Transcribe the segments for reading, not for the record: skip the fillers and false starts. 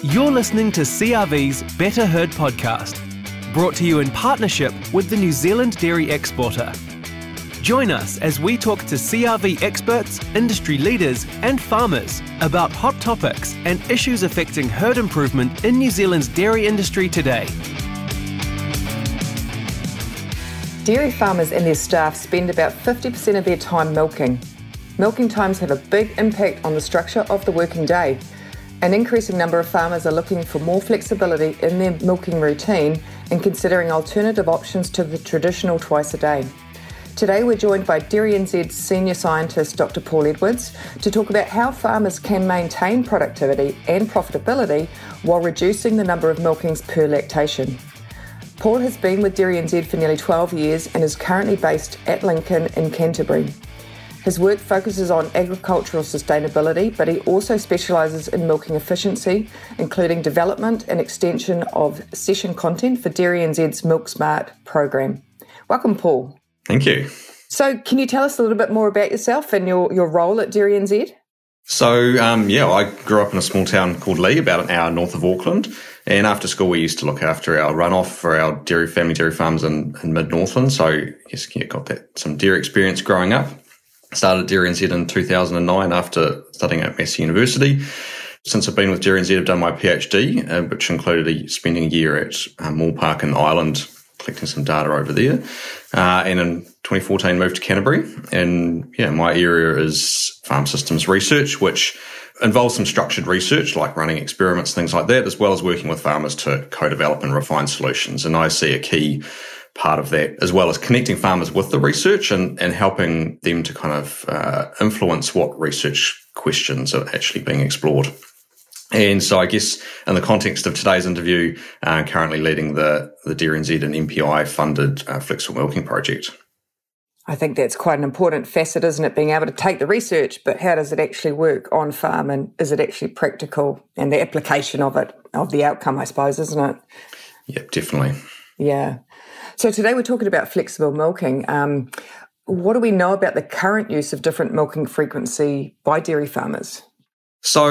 You're listening to CRV's Better Herd podcast, brought to you in partnership with the New Zealand Dairy Exporter. Join us as we talk to CRV experts, industry leaders and farmers about hot topics and issues affecting herd improvement in New Zealand's dairy industry today. Dairy farmers and their staff spend about 50% of their time milking. Milking times have a big impact on the structure of the working day. An increasing number of farmers are looking for more flexibility in their milking routine and considering alternative options to the traditional twice a day. Today we're joined by DairyNZ's Senior Scientist Dr. Paul Edwards to talk about how farmers can maintain productivity and profitability while reducing the number of milkings per lactation. Paul has been with DairyNZ for nearly 12 years and is currently based at Lincoln in Canterbury. His work focuses on agricultural sustainability, but he also specialises in milking efficiency, including development and extension of session content for DairyNZ's Milk Smart program. Welcome, Paul. Thank you. So can you tell us a little bit more about yourself and your role at DairyNZ? So, I grew up in a small town called Lee, about an hour north of Auckland. And after school, we used to look after our runoff for our family dairy farms in mid-Northland. So, got some dairy experience growing up. Started at DairyNZ in 2009 after studying at Massey University. Since I've been with DairyNZ, I've done my PhD, which included spending a year at Moore Park in Ireland, collecting some data over there. And in 2014, moved to Canterbury. And my area is farm systems research, which involves some structured research, like running experiments, things like that, as well as working with farmers to co-develop and refine solutions. And I see a key part of that, as well as connecting farmers with the research and helping them to kind of influence what research questions are actually being explored. And so I guess in the context of today's interview, currently leading the DairyNZ and MPI-funded flexible milking project. I think that's quite an important facet, isn't it? Being able to take the research, but how does it actually work on farm, and is it actually practical, and the application of the outcome, I suppose, isn't it? Yeah, definitely. Yeah. So today we're talking about flexible milking. What do we know about the current use of different milking frequency by dairy farmers? So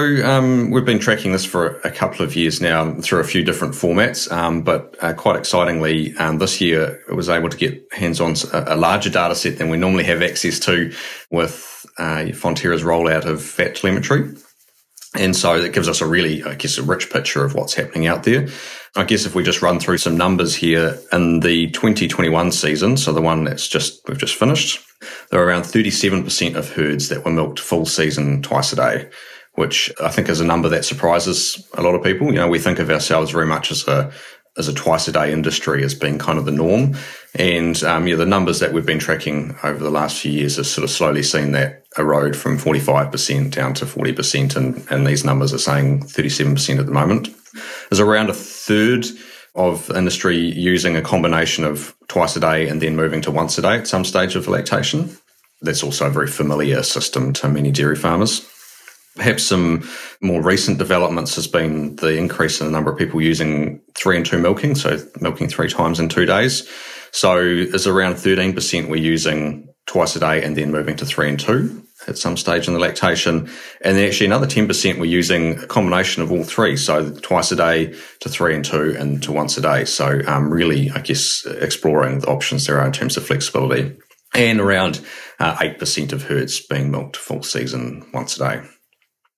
we've been tracking this for a couple of years now through a few different formats, but quite excitingly, this year I was able to get hands on a larger data set than we normally have access to with Fonterra's rollout of fat telemetry. And so that gives us a rich picture of what's happening out there. I guess if we just run through some numbers here, in the 2021 season, so the one we've just finished, there were around 37% of herds that were milked full season twice a day, which I think is a number that surprises a lot of people. We think of ourselves very much as a twice a day industry as being kind of the norm. And the numbers that we've been tracking over the last few years have sort of slowly seen that erode from 45% down to 40%. And these numbers are saying 37% at the moment. There's around a third of the industry using a combination of twice a day and then moving to once a day at some stage of lactation. That's also a very familiar system to many dairy farmers. Perhaps some more recent developments has been the increase in the number of people using 3 and 2 milking, so milking 3 times in 2 days. So it's around 13% we're using twice a day and then moving to 3 and 2 at some stage in the lactation. And then actually another 10% we're using a combination of all 3, so twice a day to 3 and 2 and to once a day. So really, I guess, exploring the options there are in terms of flexibility. And around 8% of herds being milked full season once a day.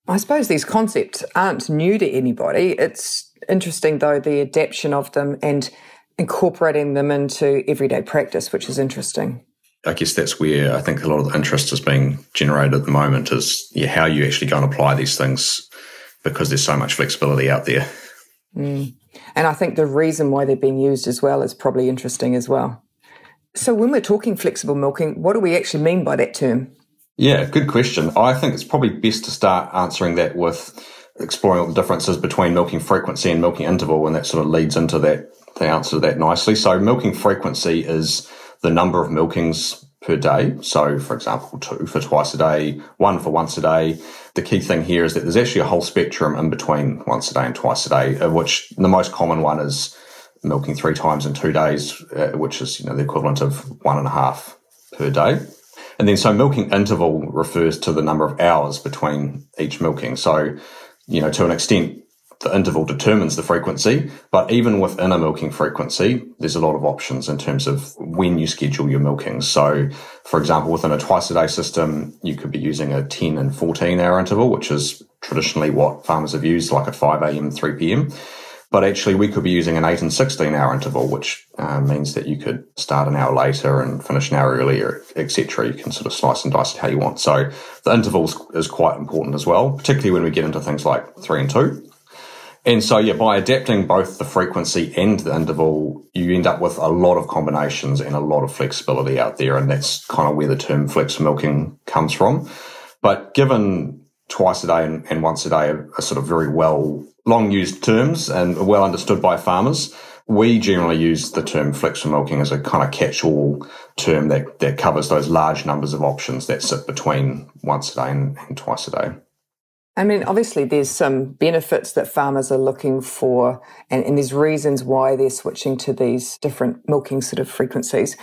I suppose these concepts aren't new to anybody. It's interesting, though, the adaptation of them and incorporating them into everyday practice, which is interesting. I guess that's where I think a lot of the interest is being generated at the moment is how you actually go and apply these things, because there's so much flexibility out there. And I think the reason why they're being used as well is probably interesting as well. So when we're talking flexible milking, what do we actually mean by that term? Yeah, good question. I think it's probably best to start answering that with exploring all the differences between milking frequency and milking interval, and that sort of leads into the answer to that nicely. So milking frequency is the number of milkings per day. So, for example, 2 for twice a day, 1 for once a day. The key thing here is that there's actually a whole spectrum in between once a day and twice a day, of which the most common one is milking 3 times in 2 days, which is the equivalent of 1.5 per day. And then so milking interval refers to the number of hours between each milking. So, to an extent, the interval determines the frequency, but even within a milking frequency, there's a lot of options in terms of when you schedule your milkings. So, for example, within a twice-a-day system, you could be using a 10 and 14-hour interval, which is traditionally what farmers have used, like a 5 a.m., 3 p.m. But actually, we could be using an 8 and 16-hour interval, which means that you could start an hour later and finish an hour earlier, etc. You can sort of slice and dice it how you want. So the intervals is quite important as well, particularly when we get into things like 3 and 2. And so, by adapting both the frequency and the interval, you end up with a lot of combinations and a lot of flexibility out there. And that's kind of where the term flex milking comes from. But given twice a day and once a day are sort of very long used terms and well understood by farmers, we generally use the term flexible milking as a kind of catch-all term that covers those large numbers of options that sit between once a day and twice a day. I mean, obviously there's some benefits that farmers are looking for, and there's reasons why they're switching to these different milking sort of frequencies.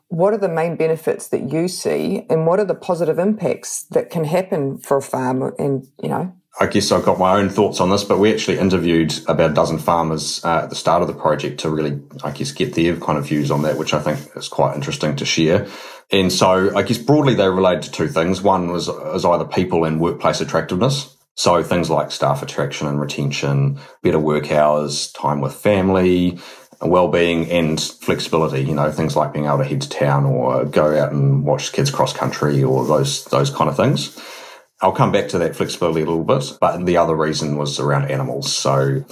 What are the main benefits that you see, and what are the positive impacts that can happen for a farm? And, I guess I've got my own thoughts on this, but we actually interviewed about a dozen farmers at the start of the project to really, get their kind of views on that, which I think is quite interesting to share. And so I guess broadly they related to two things. One was either people and workplace attractiveness. So things like staff attraction and retention, better work hours, time with family, well-being and flexibility, things like being able to head to town or go out and watch kids cross country or those kind of things. I'll come back to that flexibility a little bit, but the other reason was around animals. So,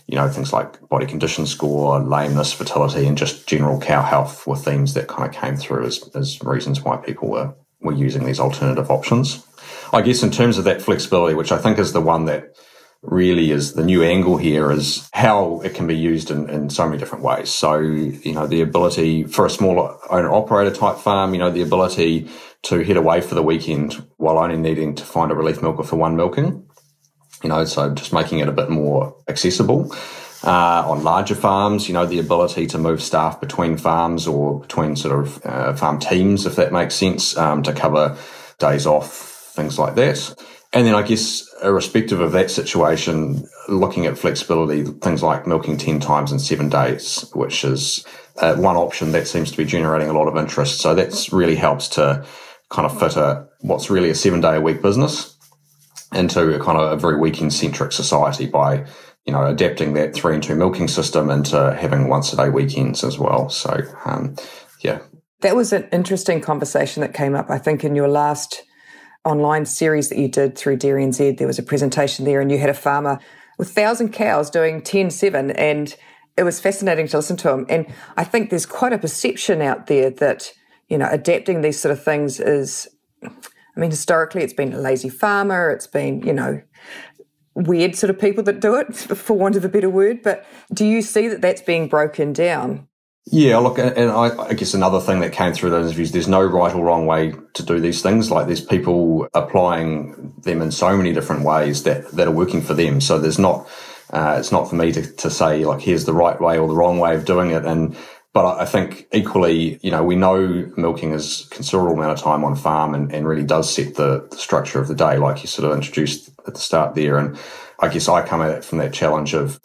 things like body condition score, lameness, fertility, and just general cow health were themes that kind of came through as reasons why people were using these alternative options. I guess in terms of that flexibility, which I think is the one that really is the new angle here, is how it can be used in so many different ways. So, the ability for a smaller owner-operator type farm, the ability to head away for the weekend while only needing to find a relief milker for one milking, so just making it a bit more accessible. On larger farms, the ability to move staff between farms or between sort of farm teams, if that makes sense, to cover days off, things like that. And then I guess irrespective of that situation, looking at flexibility, things like milking 10 times in 7 days, which is one option that seems to be generating a lot of interest. So that really helps to kind of fit what's really a 7-day-a-week business into a kind of a very weekend-centric society by, adapting that 3 and 2 milking system into having once-a-day weekends as well. So, yeah. That was an interesting conversation that came up, I think, in your last online series that you did through DairyNZ. There was a presentation there and you had a farmer with 1,000 cows doing 10-7, and it was fascinating to listen to him. And I think there's quite a perception out there that, adapting these sort of things is, historically it's been a lazy farmer, it's been, weird sort of people that do it, for want of a better word. But do you see that that's being broken down? Yeah, look, and I guess another thing that came through those interviews, there's no right or wrong way to do these things. Like, there's people applying them in so many different ways that are working for them. So there's not, it's not for me to say, like, here's the right way or the wrong way of doing it. But I think equally, we know milking is a considerable amount of time on farm and really does set the structure of the day, like you sort of introduced at the start there. And I guess I come at it from that challenge of,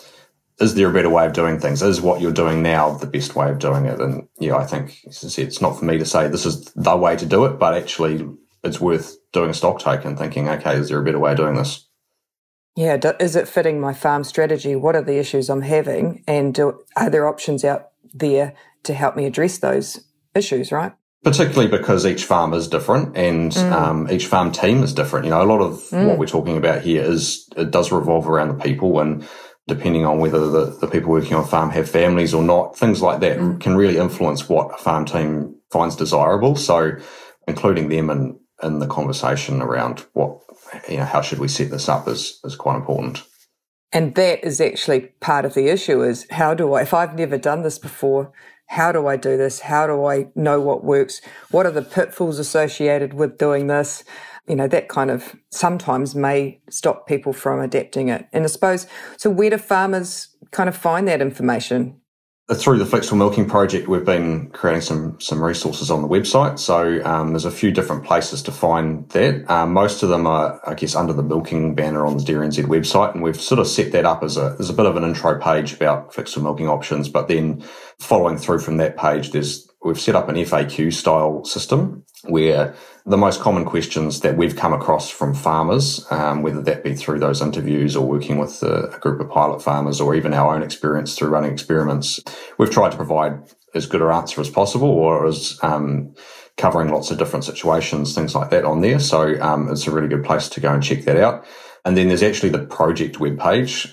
is there a better way of doing things? Is what you're doing now the best way of doing it? And I think, as I said, it's not for me to say this is the way to do it, but actually it's worth doing a stock take and thinking, okay, is there a better way of doing this? Yeah, is it fitting my farm strategy? What are the issues I'm having? And are there options out there to help me address those issues, right? Particularly because each farm is different and each farm team is different. A lot of what we're talking about here it does revolve around the people, and depending on whether the people working on farm have families or not, things like that can really influence what a farm team finds desirable. So including them in the conversation around how should we set this up is quite important. And that is actually part of the issue, is if I've never done this before, how do I do this? How do I know what works? What are the pitfalls associated with doing this? That kind of sometimes may stop people from adapting it. And I suppose, so where do farmers kind of find that information? Through the Flexible Milking Project, we've been creating some resources on the website. So there's a few different places to find that. Most of them are, I guess, under the milking banner on the DairyNZ website, and we've sort of set that up as there's a bit of an intro page about flexible milking options, but then following through from that page, we've set up an FAQ style system where the most common questions that we've come across from farmers, whether that be through those interviews or working with a group of pilot farmers or even our own experience through running experiments, we've tried to provide as good an answer as possible, or as covering lots of different situations, things like that on there. So it's a really good place to go and check that out. And then there's actually the project webpage,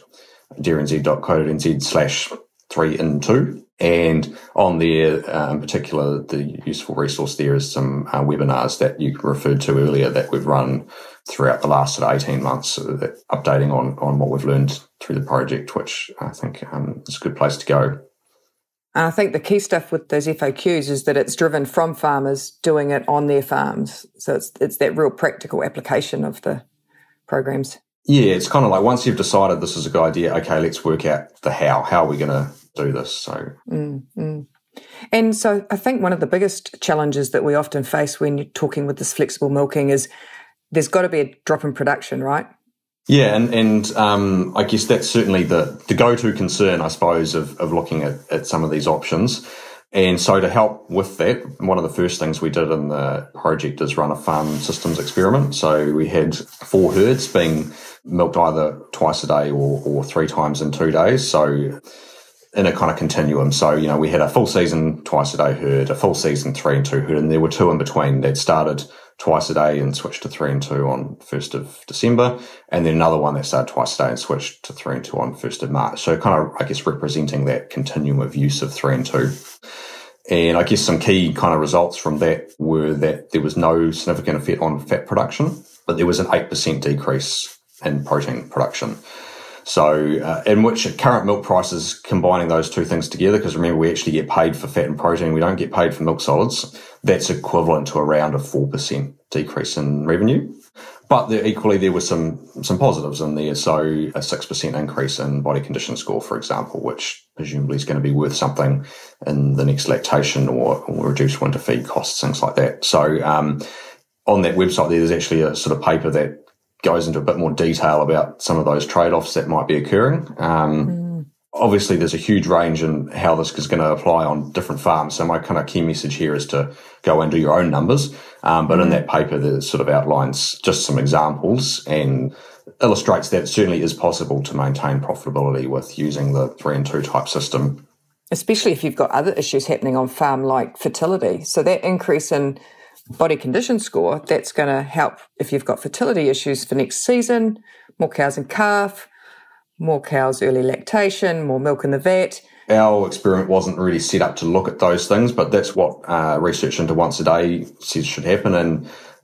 dairynz.co.nz/3in2. And on there, in particular, the useful resource there is some webinars that you referred to earlier that we've run throughout the last 18 months, updating on what we've learned through the project, which I think is a good place to go. And I think the key stuff with those FAQs is that it's driven from farmers doing it on their farms. So it's that real practical application of the programs. Yeah, it's kind of like once you've decided this is a good idea, okay, let's work out the how. How are we going to do this? So, And so I think one of the biggest challenges that we often face when you're talking with this flexible milking is there's got to be a drop in production, right? Yeah, and I guess that's certainly the go-to concern, I suppose, of looking at some of these options. And so to help with that, one of the first things we did in the project is run a farm systems experiment. So we had 4 herds being milked either twice a day or 3 times in 2 days. So in a kind of continuum. So, we had a full season twice a day herd, a full season 3 and 2 herd, and there were 2 in between that started twice a day and switched to 3 and 2 on 1st of December, and then another one that started twice a day and switched to 3 and 2 on 1st of March. So kind of, I guess, representing that continuum of use of 3 and 2. And I guess some key kind of results from that were that there was no significant effect on fat production, but there was an 8% decrease in protein production. So in which at current milk prices, combining those two things together, because remember, we actually get paid for fat and protein, we don't get paid for milk solids, that's equivalent to around a 4% decrease in revenue. But equally, there were some positives in there. So a 6% increase in body condition score, for example, which presumably is going to be worth something in the next lactation or reduced winter feed costs, things like that. So on that website, there's actually a sort of paper that goes into a bit more detail about some of those trade-offs that might be occurring. Obviously, there's a huge range in how this is going to apply on different farms. So my kind of key message here is to go and do your own numbers. But in that paper, there sort of outlines just some examples and illustrates that it certainly is possible to maintain profitability with using the 3 and 2 type system. Especially if you've got other issues happening on farm like fertility. So that increase in body condition score, that's going to help if you've got fertility issues for next season, more cows and calf, more cows early lactation, more milk in the vat. Our experiment wasn't really set up to look at those things, but that's what research into once a day says should happen,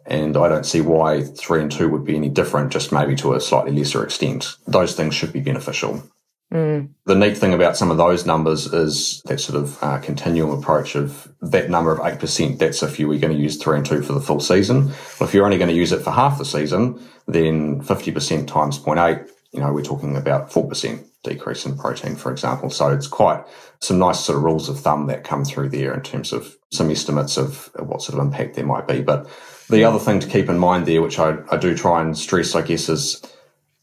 and I don't see why 3 and 2 would be any different, just maybe to a slightly lesser extent. Those things should be beneficial. The neat thing about some of those numbers is that sort of continuum approach of that number of 8%, that's if you were going to use 3 and 2 for the full season. Well, if you're only going to use it for half the season, then 50% times 0.8, we're talking about 4% decrease in protein, for example. So it's quite some nice sort of rules of thumb that come through there in terms of some estimates of what sort of impact there might be. But the other thing to keep in mind there, which I do try and stress, I guess, is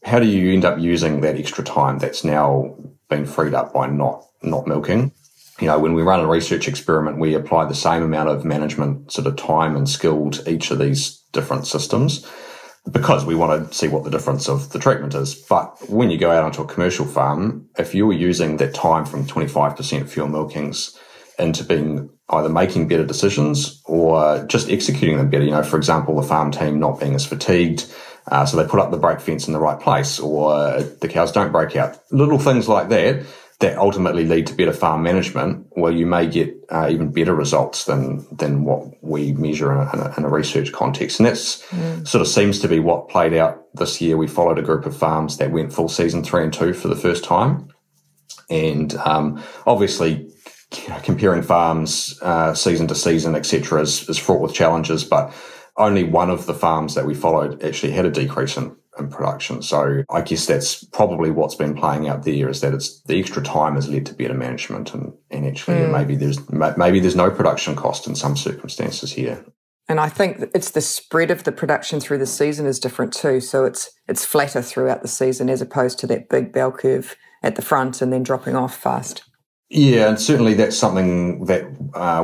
how do you end up using that extra time that's now been freed up by not milking? When we run a research experiment, we apply the same amount of management sort of time and skill to each of these different systems because we want to see what the difference of the treatment is. But when you go out onto a commercial farm, if you were using that time from 25% of your milkings into being either making better decisions or just executing them better, for example, the farm team not being as fatigued, so they put up the brake fence in the right place, or the cows don't break out. Little things like that ultimately lead to better farm management, where you may get even better results than what we measure in a research context. And that's sort of seems to be what played out this year. We followed a group of farms that went full season 3 and 2 for the first time. And obviously, comparing farms season to season, etc., is fraught with challenges, but only one of the farms that we followed actually had a decrease in in production. So I guess that's probably what's been playing out there, is that it's the extra time has led to better management, and actually maybe there's no production cost in some circumstances here. And I think it's the spread of the production through the season is different too. So it's flatter throughout the season as opposed to that big bell curve at the front and then dropping off fast. Yeah, and certainly that's something that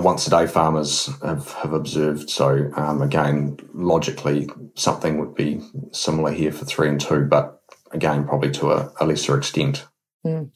once-a-day farmers have observed. So again, logically, something would be similar here for 3 and 2, but again, probably to a lesser extent. Mm.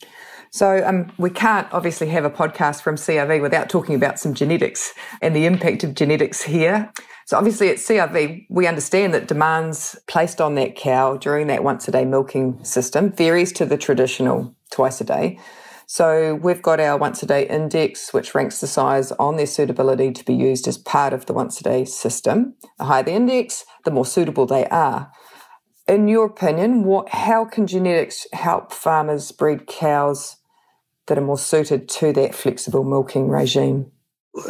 So we can't obviously have a podcast from CRV without talking about some genetics and the impact of genetics here. So obviously at CRV, we understand that demands placed on that cow during that once-a-day milking system varies to the traditional twice a day. So we've got our once-a-day index, which ranks the sires on their suitability to be used as part of the once-a-day system. The higher the index, the more suitable they are. In your opinion, how can genetics help farmers breed cows that are more suited to that flexible milking regime?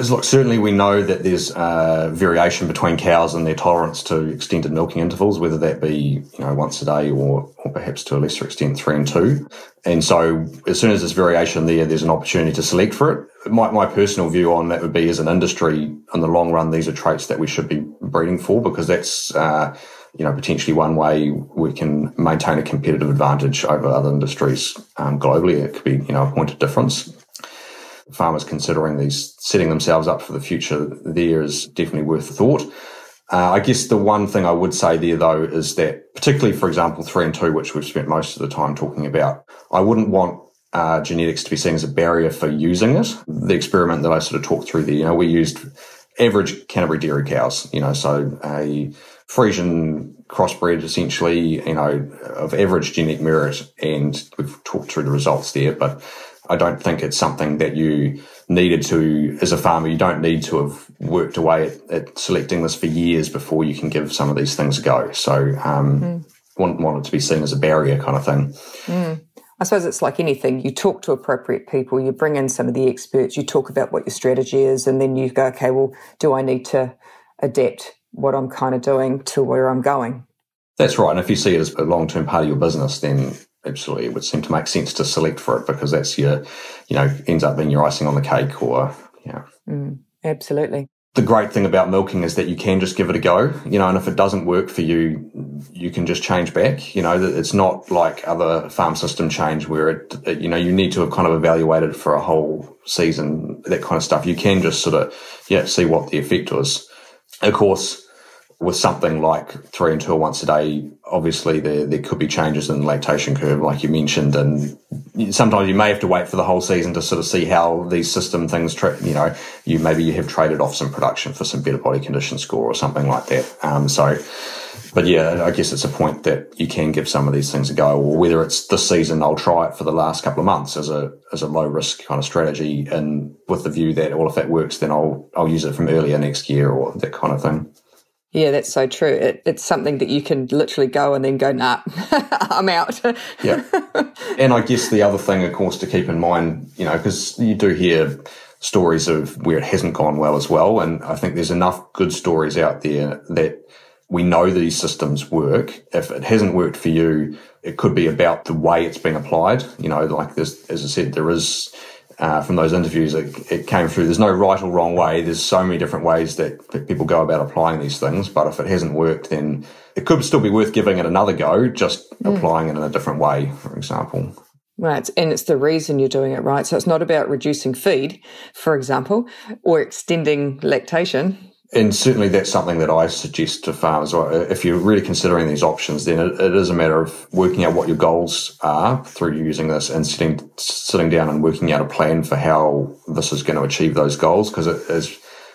Look, certainly we know that there's variation between cows and their tolerance to extended milking intervals, whether that be once a day or perhaps to a lesser extent 3 and 2. And so as soon as there's variation there's an opportunity to select for it. My personal view on that would be, as an industry, in the long run, these are traits that we should be breeding for, because that's potentially one way we can maintain a competitive advantage over other industries globally. It could be a point of difference. Farmers considering these, setting themselves up for the future there, is definitely worth a thought. I guess the one thing I would say there, though, is that particularly, for example, 3 and 2, which we've spent most of the time talking about, I wouldn't want genetics to be seen as a barrier for using it. The experiment that I sort of talked through there, we used average Canterbury dairy cows, so a Frisian crossbred essentially, of average genetic merit, and we've talked through the results there, but I don't think it's something that you needed to, as a farmer, you don't need to have worked away at selecting this for years before you can give some of these things a go. So wouldn't want it to be seen as a barrier kind of thing. I suppose it's like anything. You talk to appropriate people, you bring in some of the experts, you talk about what your strategy is, and then you go, okay, well, do I need to adapt what I'm kind of doing to where I'm going? That's right. And if you see it as a long-term part of your business, then absolutely, it would seem to make sense to select for it, because that's your, ends up being your icing on the cake, or, absolutely. The great thing about milking is that you can just give it a go, and if it doesn't work for you, you can just change back. It's not like other farm system change where you need to have kind of evaluated for a whole season, that kind of stuff. You can just sort of, see what the effect was. Of course, with something like 3 and 2 or once a day, obviously there could be changes in the lactation curve, like you mentioned, and sometimes you may have to wait for the whole season to sort of see how these system things, you have traded off some production for some better body condition score or something like that. But yeah, I guess it's a point that you can give some of these things a go, or whether it's this season, I'll try it for the last couple of months as a low risk kind of strategy, and with the view that, well, if that works, then I'll use it from earlier next year, or that kind of thing. Yeah, that's so true. It's something that you can literally go and then go, nah, I'm out. Yeah. And I guess the other thing, of course, to keep in mind, because you do hear stories of where it hasn't gone well as well. And I think there's enough good stories out there that we know these systems work. If it hasn't worked for you, it could be about the way it's being applied. Like this, as I said, there is... from those interviews, it came through. There's no right or wrong way. There's so many different ways that people go about applying these things. But if it hasn't worked, then it could still be worth giving it another go, just applying it in a different way, for example. Right, and it's the reason you're doing it, right? So it's not about reducing feed, for example, or extending lactation. And certainly that's something that I suggest to farmers. If you're really considering these options, then it is a matter of working out what your goals are through using this, and sitting down and working out a plan for how this is going to achieve those goals. Because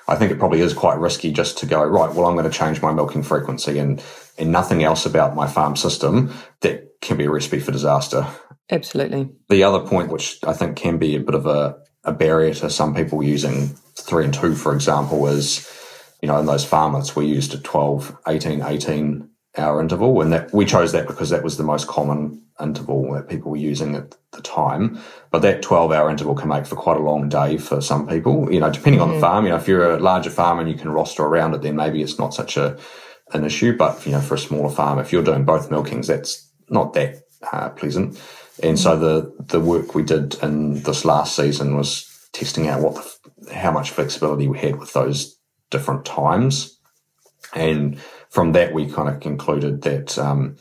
I think it probably is quite risky just to go, right, well, I'm going to change my milking frequency and nothing else about my farm system. That can be a recipe for disaster. Absolutely. The other point, which I think can be a bit of a barrier to some people using 3 and 2, for example, is, in those farmers, we used a 12, 18, 18-hour interval, and that we chose that because that was the most common interval that people were using at the time. But that 12-hour interval can make for quite a long day for some people, depending on the farm. If you're a larger farm and you can roster around it, then maybe it's not such a an issue. But, you know, for a smaller farm, if you're doing both milkings, that's not that pleasant. And so the work we did in this last season was testing out how much flexibility we had with those different times. And from that, we kind of concluded that an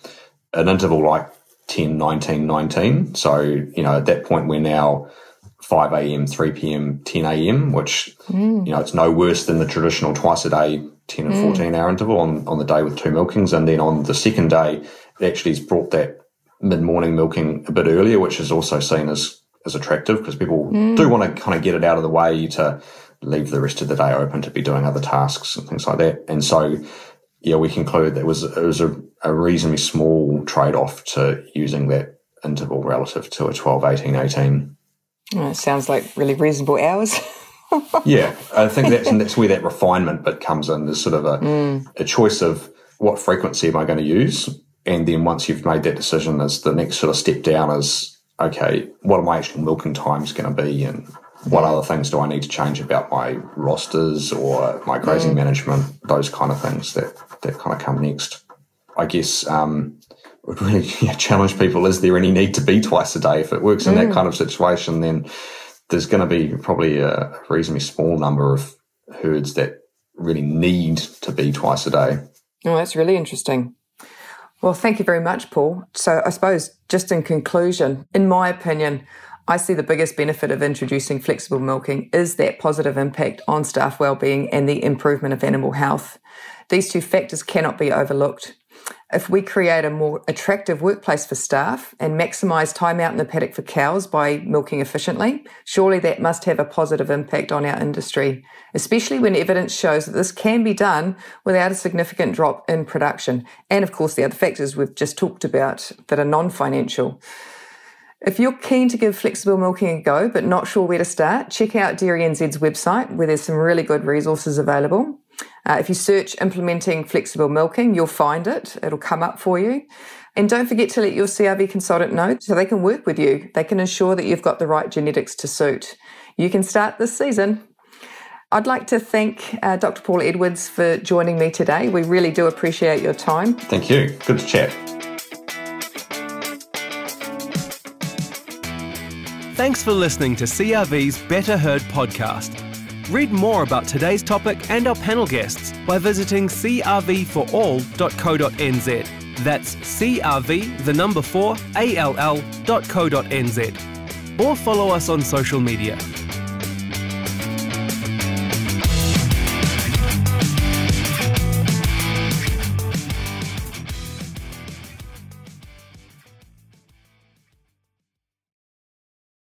interval like 10, 19, 19. So, you know, at that point, we're now 5 a.m., 3 p.m., 10 a.m., which, you know, it's no worse than the traditional twice a day, 10 and 14 hour interval on the day with 2 milkings. And then on the second day, it actually has brought that mid-morning milking a bit earlier, which is also seen as attractive because people do want to kind of get it out of the way to leave the rest of the day open to be doing other tasks and things like that. And so, yeah, we concluded that it was a reasonably small trade-off to using that interval relative to a 12, 18, 18. It sounds like really reasonable hours. Yeah, I think that's where that refinement bit comes in. There's sort of a choice of what frequency am I going to use, and then once you've made that decision, is the next sort of step down is, okay, what are my actual milking times going to be, and what other things do I need to change about my rosters or my grazing management, those kind of things that kind of come next. I guess would really challenge people, is there any need to be twice a day? If it works in that kind of situation, then there's going to be probably a reasonably small number of herds that really need to be twice a day. Oh, that's really interesting. Well, thank you very much, Paul. So I suppose just in conclusion, in my opinion, I see the biggest benefit of introducing flexible milking is that positive impact on staff wellbeing and the improvement of animal health. These two factors cannot be overlooked. If we create a more attractive workplace for staff and maximise time out in the paddock for cows by milking efficiently, surely that must have a positive impact on our industry, especially when evidence shows that this can be done without a significant drop in production. And of course, the other factors we've just talked about that are non-financial. If you're keen to give flexible milking a go but not sure where to start, check out DairyNZ's website where there's some really good resources available. If you search implementing flexible milking, you'll find it. It'll come up for you. And don't forget to let your CRV consultant know so they can work with you. They can ensure that you've got the right genetics to suit. You can start this season. I'd like to thank Dr. Paul Edwards for joining me today. We really do appreciate your time. Thank you. Good to chat. Thanks for listening to CRV's Better Heard podcast. Read more about today's topic and our panel guests by visiting crv4all.co.nz. That's crv4all.co.nz. Or follow us on social media.